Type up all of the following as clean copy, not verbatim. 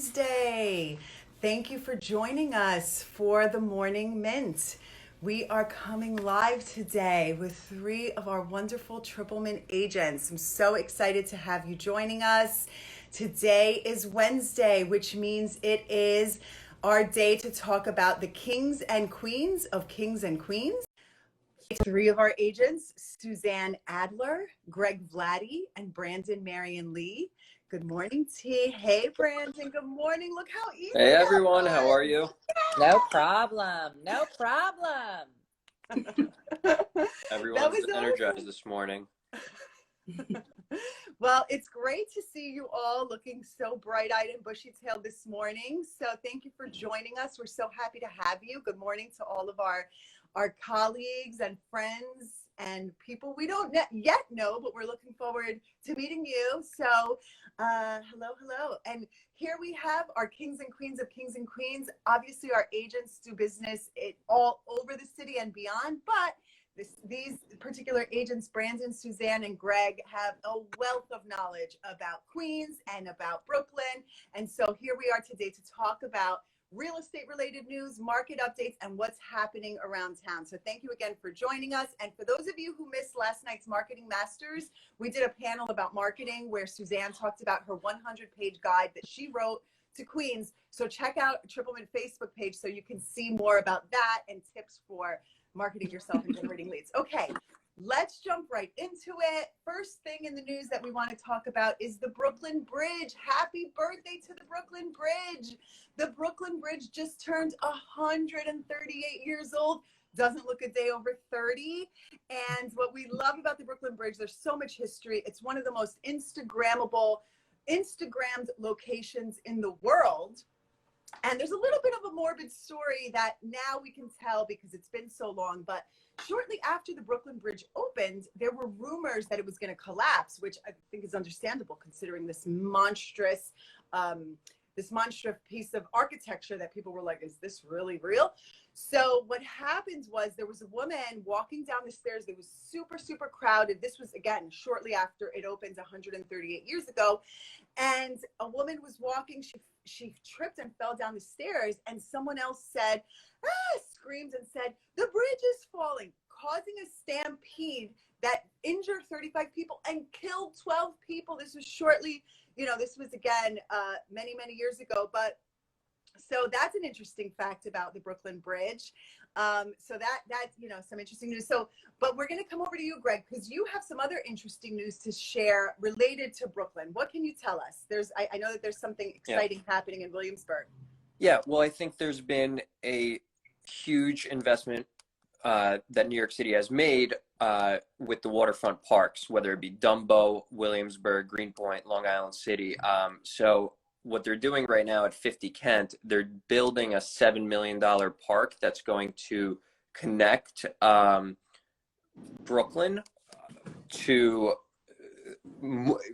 Wednesday. Thank you for joining us for the Morning Mint. We are coming live today with three of our wonderful Triple Mint agents. I'm so excited to have you joining us. Today is Wednesday, which means it is our day to talk about the kings and queens of kings and queens. Three of our agents, Suzanne Adler, Greg Vladi, and Marianne Lee. Good morning, T. Hey, Brandon. Good morning. Look how easy Hey, that everyone. How are was. you? No problem. No problem. Everyone's was energized awesome. this morning. Well, it's great to see you all looking so bright-eyed and bushy-tailed this morning. So thank you for joining us. We're so happy to have you. Good morning to all of our colleagues and friends and people we don't yet know, but we're looking forward to meeting you. So hello. And here we have our kings and queens of kings and queens. Obviously, our agents do business all over the city and beyond, but these particular agents, Brandon, Suzanne, and Greg, have a wealth of knowledge about Queens and about Brooklyn. And so here we are today to talk about real estate related news, market updates, and what's happening around town. So thank you again for joining us. And for those of you who missed last night's Marketing Masters, we did a panel about marketing where Suzanne talked about her 100-page guide that she wrote to Queens. So check out Triple Mint Facebook page so you can see more about that and tips for marketing yourself and generating leads. Okay, let's jump right into it. First thing in the news that we want to talk about is the Brooklyn Bridge. Happy birthday to the Brooklyn Bridge. The Brooklyn Bridge just turned 138 years old. Doesn't look a day over 30. And what we love about the Brooklyn Bridge, there's so much history. It's one of the most Instagrammed locations in the world. And there's a little bit of a morbid story that now we can tell because it's been so long, but shortly after the Brooklyn Bridge opened, there were rumors that it was going to collapse, which I think is understandable considering this monstrous piece of architecture that people were like, is this really real? So what happened was there was a woman walking down the stairs. It was super, super crowded. This was, again, shortly after it opened 138 years ago. And a woman was walking. She tripped and fell down the stairs. And someone else said, screamed and said, the bridge is falling, causing a stampede that injured 35 people and killed 12 people. This was shortly, this was again, many, many years ago. But so that's an interesting fact about the Brooklyn Bridge. So that's, some interesting news. So, but we're going to come over to you, Greg, because you have some other interesting news to share related to Brooklyn. What can you tell us? I know that there's something exciting happening in Williamsburg. Yeah, well, I think there's been a huge investment that New York City has made with the waterfront parks, whether it be Dumbo, Williamsburg, Greenpoint, Long Island City. So what they're doing right now at 50 Kent, they're building a $7 million park that's going to connect Brooklyn to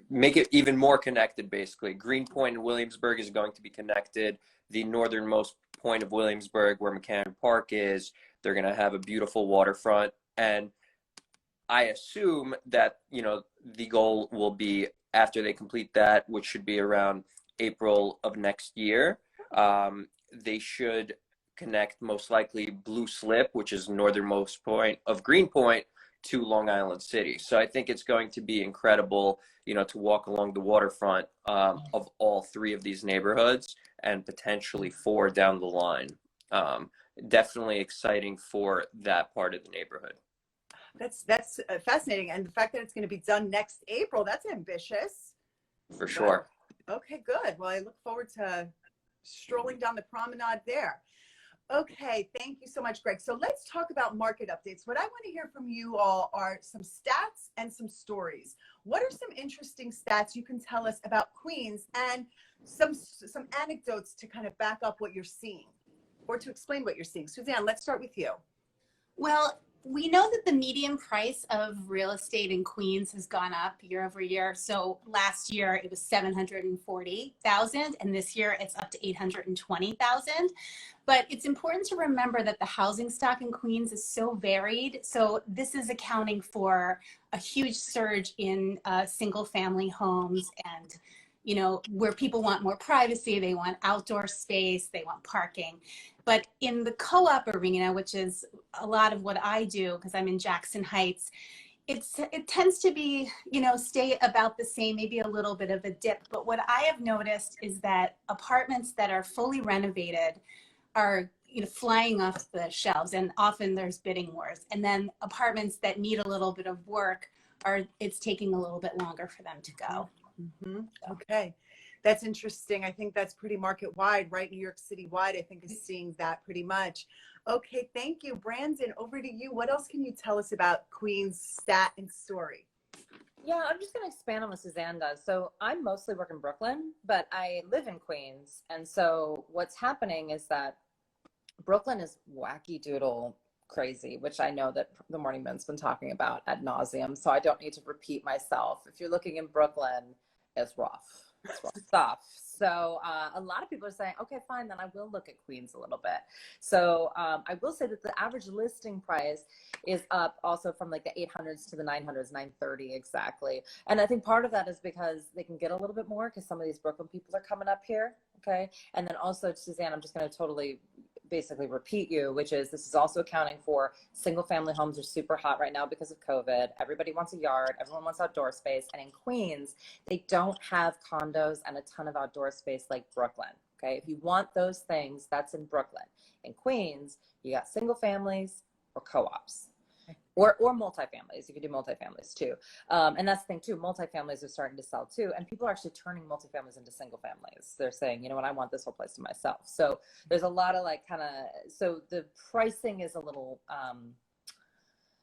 make it even more connected, basically. Greenpoint and Williamsburg is going to be connected. The northernmost point of Williamsburg, where McCarran Park is, they're going to have a beautiful waterfront. And I assume that, the goal will be after they complete that, which should be around April of next year, they should connect most likely Blue Slip, which is northernmost point of Greenpoint, to Long Island City. So I think it's going to be incredible, to walk along the waterfront of all three of these neighborhoods and potentially four down the line. Definitely exciting for that part of the neighborhood. That's fascinating. And the fact that it's going to be done next April, that's ambitious. For sure. Okay, good. Well, I look forward to strolling down the promenade there. Okay, thank you so much, Greg. So let's talk about market updates. What I want to hear from you all are some stats and some stories. What are some interesting stats you can tell us about Queens and some anecdotes to kind of back up what you're seeing or to explain what you're seeing? Suzanne, let's start with you. Well, we know that the median price of real estate in Queens has gone up year over year. So last year it was $740,000 and this year it's up to $820,000. But it's important to remember that the housing stock in Queens is so varied. So this is accounting for a huge surge in single family homes and you know, where people want more privacy, they want outdoor space, they want parking. But in the co-op arena, which is a lot of what I do because I'm in Jackson Heights, it tends to be, you know, stay about the same, maybe a little bit of a dip. But what I have noticed is that apartments that are fully renovated are, you know, flying off the shelves, and often there's bidding wars. And then apartments that need a little bit of work it's taking a little bit longer for them to go. Mm-hmm. Okay. That's interesting. I think that's pretty market wide, right? New York City wide, I think, is seeing that pretty much. Okay, thank you. Brandon, over to you. What else can you tell us about Queen's stat and story? Yeah, I'm just going to expand on what Suzanne does. So I mostly work in Brooklyn, but I live in Queens. And so what's happening is that Brooklyn is wacky doodle crazy, which I know that the Morning Man's been talking about ad nauseum. So I don't need to repeat myself. If you're looking in Brooklyn, it's rough. It's rough stuff. So a lot of people are saying, okay, fine, then I will look at Queens a little bit. So I will say that the average listing price is up also from like the 800s to the 900s, 930 exactly. And I think part of that is because they can get a little bit more because some of these Brooklyn people are coming up here. Okay. And then also, Suzanne, I'm just going to totally basically repeat you, which is this is also accounting for single family homes are super hot right now because of COVID. Everybody wants a yard. Everyone wants outdoor space. And in Queens, they don't have condos and a ton of outdoor space like Brooklyn. Okay. If you want those things, that's in Brooklyn. In Queens, you got single families or co-ops. Or multifamilies. You can do multifamilies too. And that's the thing too, multifamilies are starting to sell too. And people are actually turning multifamilies into single families. They're saying, you know what, I want this whole place to myself. So there's a lot of like so the pricing is a little,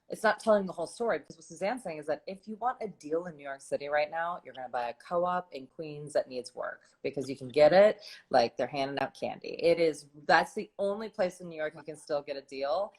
it's not telling the whole story, because what Suzanne's saying is that if you want a deal in New York City right now, you're going to buy a co-op in Queens that needs work, because you can get it like they're handing out candy. That's the only place in New York you can still get a deal.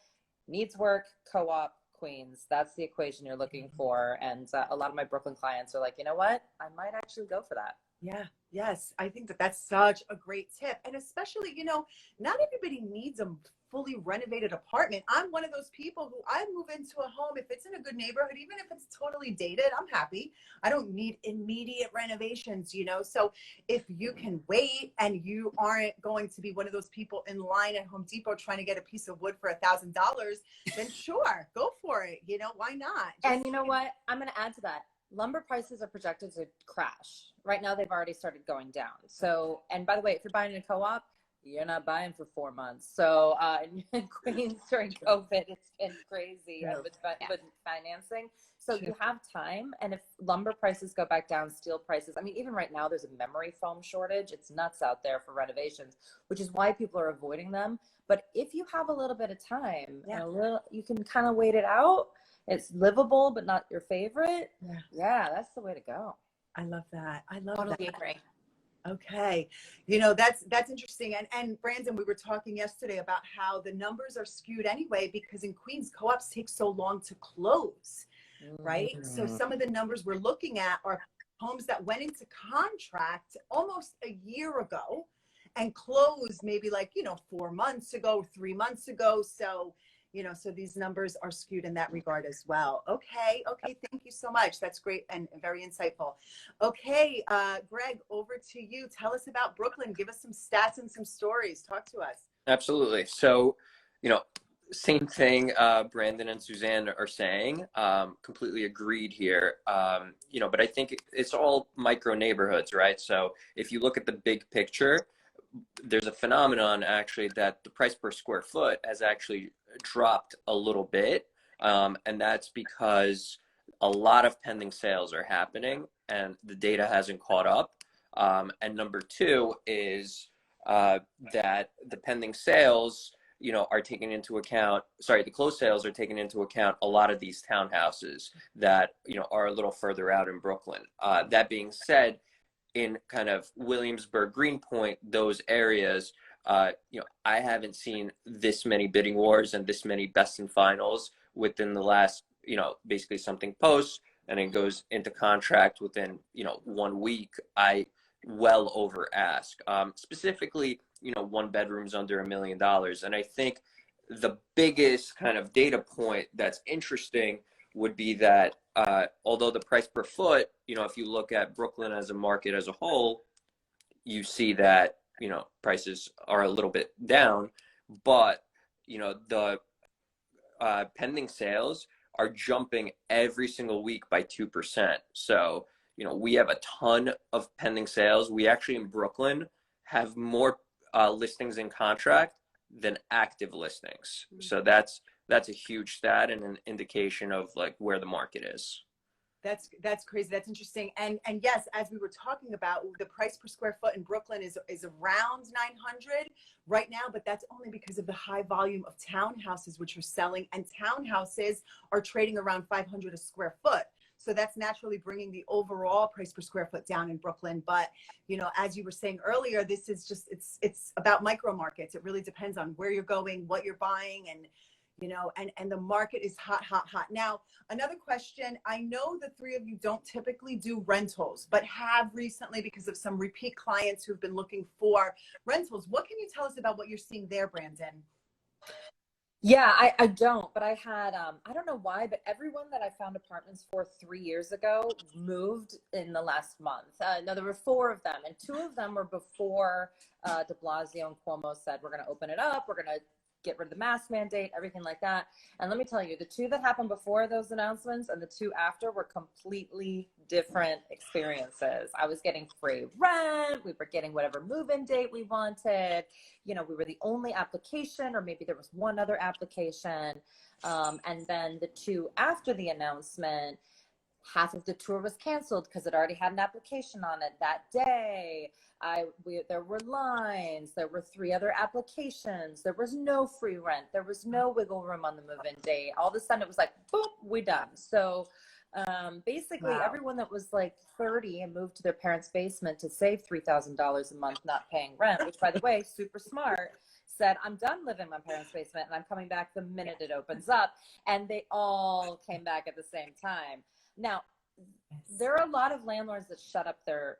Needs work, co-op, Queens. That's the equation you're looking for. And a lot of my Brooklyn clients are like, you know what? I might actually go for that. Yeah. Yes. I think that that's such a great tip. And especially, you know, not everybody needs a fully renovated apartment. I'm one of those people who I move into a home, if it's in a good neighborhood, even if it's totally dated, I'm happy. I don't need immediate renovations, you know? So if you can wait and you aren't going to be one of those people in line at Home Depot trying to get a piece of wood for $1,000, then sure, go for it. You know, why not? And you know what? I'm going to add to that. Lumber prices are projected to crash. Right now, they've already started going down. So, and by the way, if you're buying in a co-op, you're not buying for 4 months. So in Queens during COVID, it's been crazy with financing. So you have time. And if lumber prices go back down, steel prices, I mean, even right now, there's a memory foam shortage. It's nuts out there for renovations, which is why people are avoiding them. But if you have a little bit of time and you can kind of wait it out. It's livable, but not your favorite. Yeah, that's the way to go. I love that. I love Totally that. agree. Okay. You know, that's interesting. And Brandon, we were talking yesterday about how the numbers are skewed anyway, because in Queens, co-ops take so long to close, right? So some of the numbers we're looking at are homes that went into contract almost a year ago and closed maybe like, 4 months ago, 3 months ago. So so these numbers are skewed in that regard as well. Okay. Thank you so much. That's great and very insightful. Okay, Greg, over to you. Tell us about Brooklyn. Give us some stats and some stories. Talk to us. Absolutely. So, same thing Brandon and Suzanne are saying. Completely agreed here. But I think it's all micro neighborhoods, right? So if you look at the big picture, there's a phenomenon actually that the price per square foot has actually dropped a little bit. And that's because a lot of pending sales are happening and the data hasn't caught up. And number two is that the pending sales, are taking into account, the closed sales are taking into account a lot of these townhouses that, are a little further out in Brooklyn. That being said, in kind of Williamsburg, Greenpoint, those areas, I haven't seen this many bidding wars and this many best and finals within the last, basically something posts and it goes into contract within, 1 week. I well over ask. Specifically, 1 bedroom's under $1 million. And I think the biggest kind of data point that's interesting would be that although the price per foot, you know, if you look at Brooklyn as a market as a whole, you see that, you know, prices are a little bit down, but, you know, the pending sales are jumping every single week by 2%. So, you know, we have a ton of pending sales. We actually in Brooklyn have more listings in contract than active listings. So that's a huge stat and an indication of like where the market is. That's crazy. That's interesting. And yes, as we were talking about, the price per square foot in Brooklyn is around 900 right now, but that's only because of the high volume of townhouses which are selling, and townhouses are trading around 500 a square foot. So that's naturally bringing the overall price per square foot down in Brooklyn. But, you know, as you were saying earlier, this is just, it's about micro markets. It really depends on where you're going, what you're buying, and, you know, and the market is hot, hot, hot. Now, another question, I know the three of you don't typically do rentals, but have recently because of some repeat clients who've been looking for rentals. What can you tell us about what you're seeing there, Brandon? Yeah, I don't, but I had, I don't know why, but everyone that I found apartments for 3 years ago moved in the last month. No, there were 4 of them, and 2 of them were before de Blasio and Cuomo said, we're going to open it up, we're going to get rid of the mask mandate, everything like that. And let me tell you, the 2 that happened before those announcements and the 2 after were completely different experiences. I was getting free rent. We were getting whatever move-in date we wanted. You know, we were the only application, or maybe there was one other application. And then the 2 after the announcement, half of the tour was canceled because it already had an application on it that day. There were lines, there were 3 other applications, there was no free rent, there was no wiggle room on the move-in date. All of a sudden it was like, boop, we done. So basically everyone that was like 30 and moved to their parents' basement to save $3,000 a month not paying rent, which by the way, super smart, said, I'm done living in my parents' basement and I'm coming back the minute it opens up. And they all came back at the same time. Now, there are a lot of landlords that shut up their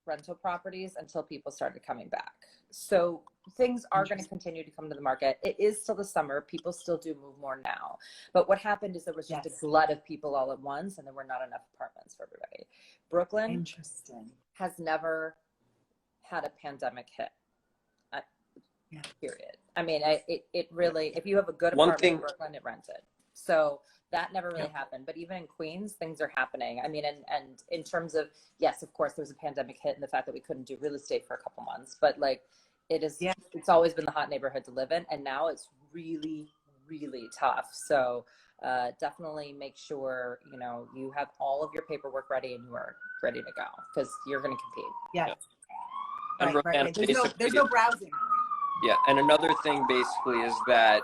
rental properties until people started coming back. So things are going to continue to come to the market. It is still the summer. People still do move more now. But what happened is there was just a glut of people all at once, and there were not enough apartments for everybody. Brooklyn has never had a pandemic hit. Period. I mean, it really, if you have a good apartment in Brooklyn, it rented. So that never really happened. But even in Queens, things are happening. I mean, and in terms of, yes, of course, there was a pandemic hit and the fact that we couldn't do real estate for a couple months. But like, it's always been the hot neighborhood to live in. And now it's really, really tough. So definitely make sure, you know, you have all of your paperwork ready and you are ready to go because you're going to compete. Yeah. Right. There's no browsing. Yeah. And another thing basically is that,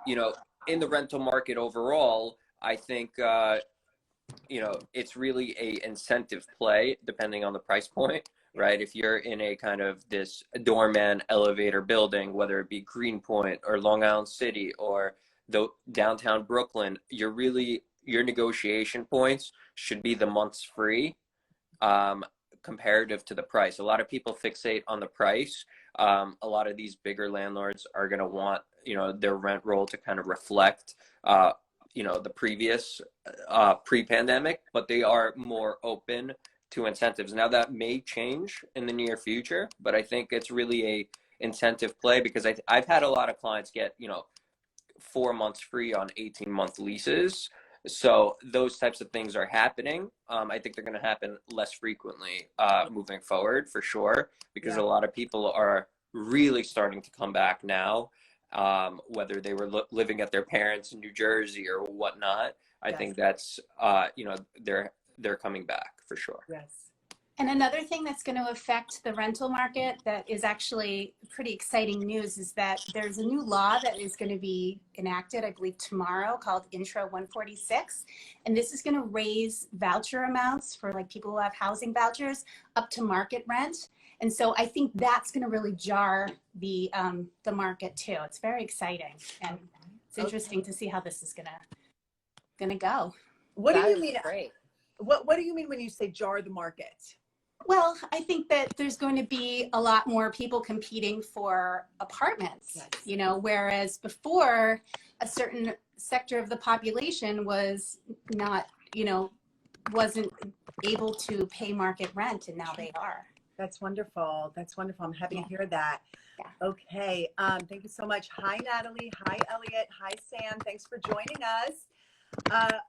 you know, in the rental market overall, I think, you know, it's really a incentive play depending on the price point, right? If you're in a kind of this doorman elevator building, whether it be Greenpoint or Long Island City or the downtown Brooklyn, your negotiation points should be the months free, comparative to the price. A lot of people fixate on the price. A lot of these bigger landlords are going to want, you know, their rent roll to kind of reflect, you know, the previous pre-pandemic, but they are more open to incentives. Now that may change in the near future, but I think it's really a incentive play because I've had a lot of clients get, you know, 4 months free on 18-month leases. So those types of things are happening. I think they're going to happen less frequently moving forward for sure, because a lot of people are really starting to come back now, whether they were living at their parents in New Jersey or whatnot. I think that's, you know, they're coming back for sure. Yes. And another thing that's going to affect the rental market that is actually pretty exciting news is that there's a new law that is going to be enacted, I believe tomorrow, called Intro 146. And this is going to raise voucher amounts for like people who have housing vouchers up to market rent. And so I think that's going to really jar the market too. It's very exciting. And it's interesting to see how this is going to go. What do you mean? Great. What do you mean when you say jar the market? Well, I think that there's going to be a lot more people competing for apartments, Yes. you know, whereas before a certain sector of the population was not, you know, wasn't able to pay market rent, and now they are. That's wonderful. That's wonderful. I'm happy Yeah. to hear that. Yeah. Okay. Thank you so much. Hi, Natalie. Hi, Elliot. Hi, Sam. Thanks for joining us.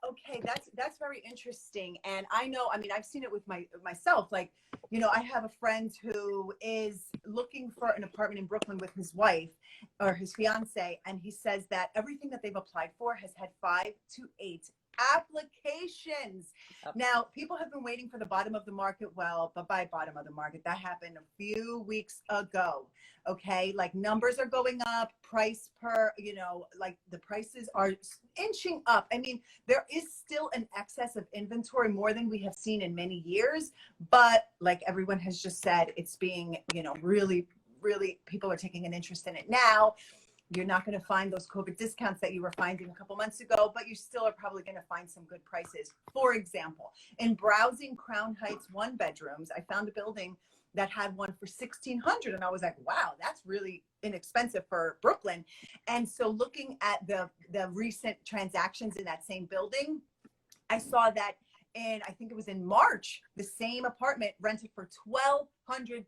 Okay, that's very interesting. And I know, I mean, I've seen it with myself. Like, you know, I have a friend who is looking for an apartment in Brooklyn with his wife or his fiance, and he says that everything that they've applied for has had 5 to 8 applications. Yep. Now, people have been waiting for the bottom of the market. Well, but by bottom of the market, that happened a few weeks ago. Okay, like numbers are going up, price per, you know, like the prices are inching up. I mean, there is still an excess of inventory, more than we have seen in many years, but like everyone has just said, it's being, you know, really, really, people are taking an interest in it now. You're not going to find those COVID discounts that you were finding a couple months ago, but you still are probably going to find some good prices. For example, in browsing Crown Heights 1-bedrooms, I found a building that had one for $1,600, and I was like, wow, that's really inexpensive for Brooklyn. And so looking at the recent transactions in that same building, I saw that I think it was in March, the same apartment rented for $1,200.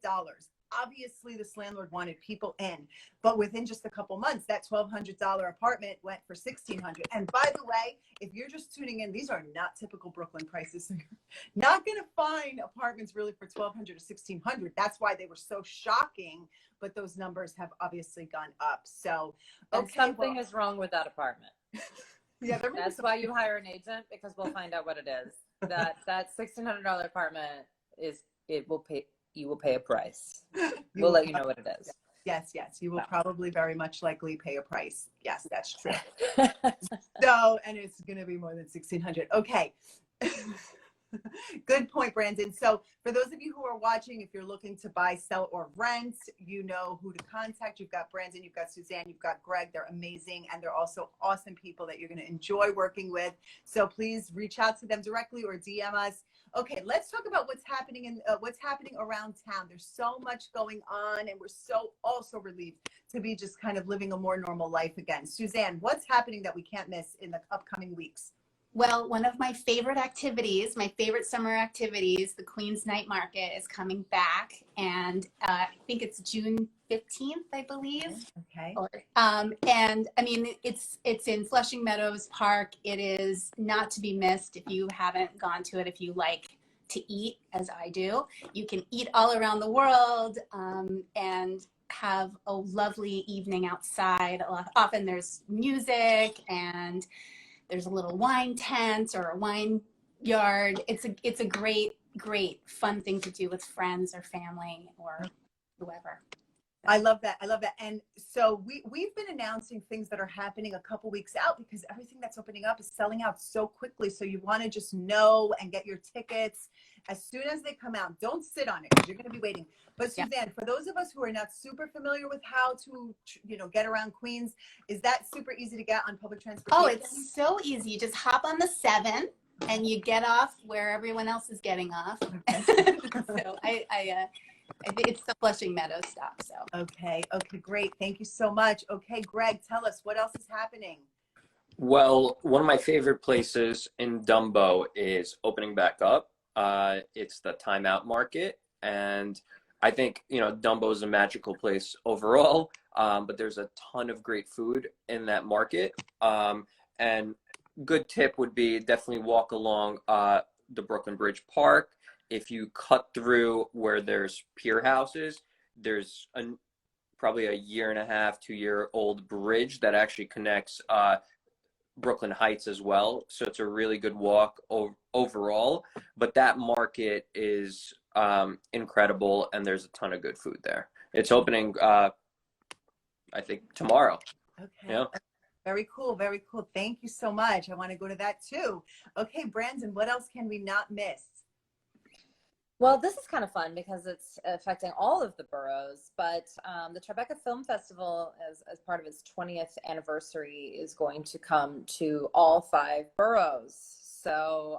Obviously, this landlord wanted people in, but within just a couple months, that $1,200 apartment went for $1,600. And by the way, if you're just tuning in, these are not typical Brooklyn prices. So you're not going to find apartments really for $1,200 to $1,600. That's why they were so shocking. But those numbers have obviously gone up. So, And okay, something is wrong with that apartment. Yeah, that's why you hire an agent, because we'll find out what it is. That $1,600 apartment you will pay a price. We'll let you know what it is. Yes, you will No. probably very much likely pay a price. Yes, that's true. So, and it's going to be more than 1,600. Okay. Good point, Brandon. So for those of you who are watching, if you're looking to buy, sell, or rent, you know who to contact. You've got Brandon, you've got Suzanne, you've got Greg. They're amazing, and they're also awesome people that you're going to enjoy working with. So please reach out to them directly or DM us. Okay, let's talk about what's happening around town. There's so much going on, and we're so also relieved to be just kind of living a more normal life again. Suzanne, what's happening that we can't miss in the upcoming weeks? Well, one of my favorite activities, my favorite summer activities, the Queens Night Market is coming back, and I think it's June 15th, I believe. Okay. And I mean, it's in Flushing Meadows Park. It is not to be missed if you haven't gone to it. If you like to eat, as I do, you can eat all around the world and have a lovely evening outside. Often there's music, and there's a little wine tent or a wine yard. It's a great fun thing to do with friends or family or whoever. I love that. And so we've been announcing things that are happening a couple weeks out, because everything that's opening up is selling out so quickly. So you want to just know and get your tickets as soon as they come out. Don't sit on it, because you're going to be waiting. But Suzanne, for those of us who are not super familiar with how to, get around Queens, is that super easy to get on public transportation? Oh, it's so easy. You just hop on the 7 and you get off where everyone else is getting off. Okay. So I think it's the Flushing Meadows stop. So okay, great. Thank you so much. Okay, Greg, tell us what else is happening. Well, one of my favorite places in Dumbo is opening back up. It's the Time Out Market, and I think Dumbo is a magical place overall, but there's a ton of great food in that market. And good tip would be definitely walk along the Brooklyn Bridge Park. If you cut through where there's pier houses, there's probably a 1.5 to 2-year-old bridge that actually connects Brooklyn Heights as well. So it's a really good walk overall. But that market is incredible, and there's a ton of good food there. It's opening, I think, tomorrow. Okay. Yeah. Very cool. Very cool. Thank you so much. I want to go to that too. Okay, Brandon, what else can we not miss? Well, this is kind of fun because it's affecting all of the boroughs, but the Tribeca Film Festival, as part of its 20th anniversary, is going to come to all 5 boroughs. So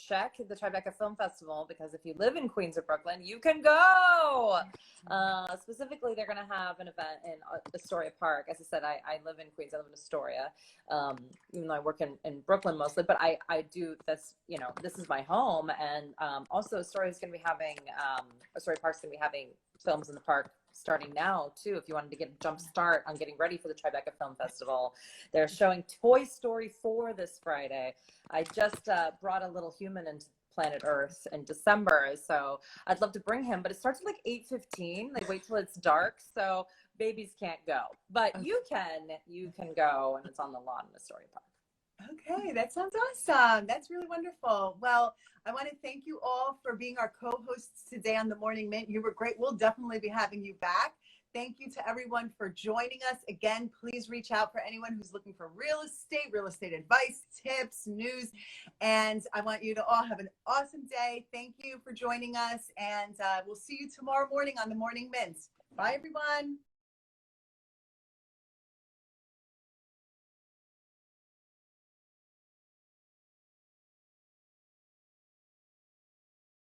check the Tribeca Film Festival, because if you live in Queens or Brooklyn, you can go. Specifically, they're going to have an event in Astoria Park. As I said, I live in Queens. I live in Astoria, even though I work in Brooklyn mostly. But I do this, you know, this is my home. And also Astoria is going to be having, Astoria Park's going to be having films in the park starting now too. If you wanted to get a jump start on getting ready for the Tribeca Film Festival, they're showing Toy Story 4 this Friday. I just brought a little human into planet Earth in December, so I'd love to bring him, but it starts at like 8:15. They wait till it's dark, so babies can't go, but you can go, and it's on the lawn in Astoria Park. Okay, that sounds awesome. That's really wonderful. Well, I want to thank you all for being our co-hosts today on the Morning Mint. You were great. We'll definitely be having you back. Thank you to everyone for joining us. Again, please reach out for anyone who's looking for real estate advice, tips, news. And I want you to all have an awesome day. Thank you for joining us. And we'll see you tomorrow morning on the Morning Mint. Bye, everyone.